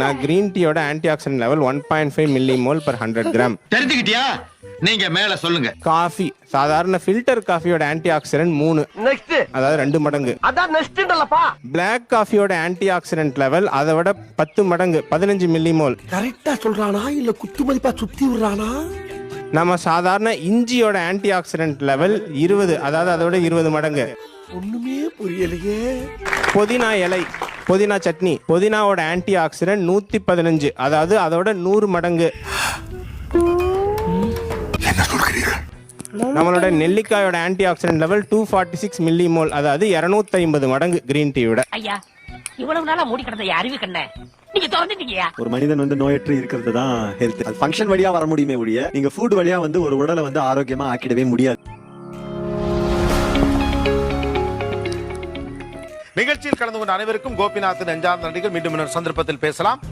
பாத்தீங்கன்னா கிரீன் டீயோட antioxidant level 1.5 millimole per 100 gram. தெரிஞ்சுக்கிட்டியா? நீங்க மேல சொல்லுங்க. காஃபி, சாதாரண ஃபில்டர் காஃபியோட ஆன்டி ஆக்சிடென்ட் 3, அதாவது 2 மடங்கு. பிளாக் காஃபியோட ஆன்டி ஆக்சிடென்ட் லெவல் அதை விட 10 மடங்கு, 15 மில்லிமோல். கரெக்டா சொல்றானா இல்ல குத்து மதிப்பா சுத்தி விடுறானா? நம்ம சாதாரண இஞ்சியோட ஆன்டி ஆக்சிடென்ட் லெவல் 20, அதாவது அதை விட 20 மடங்கு. ஒண்ணுமே புரியலையே. புதினா இலை, புதினா சட்னி, புதினாவோட ஆன்டி ஆக்சிடென்ட் 115, அதாவது அதோட 100 மடங்கு. நம்மளோட நெல்லிக்காயோட ஆன்டி ஆக்சிடென்ட் லெவல் 246 மில்லிமோல், அதாவது 250 மடங்கு கிரீன் டீ விட. ஐயா, இவ்வளவு நாளா மூடி கிடந்த அறிவு கண்ணே நீங்க திறந்துட்டீங்கயா. ஒரு மனிதன் நோயற்று இருக்கிறது தான் ஹெல்த். அது ஃபங்க்ஷன் வழியா வர முடியுமே ஒழிய நீங்க ஃபுட் வழியா ஒரு உடலை ஆரோக்கியமா ஆக்கிடவே முடியாது. நிகழ்ச்சியில் கலந்து கொண்ட அனைவருக்கும் கோபிநாத்தின் நெஞ்சார்ந்த நன்றிகள். மீண்டும் இன்னொரு சந்தர்ப்பத்தில் பேசலாம்.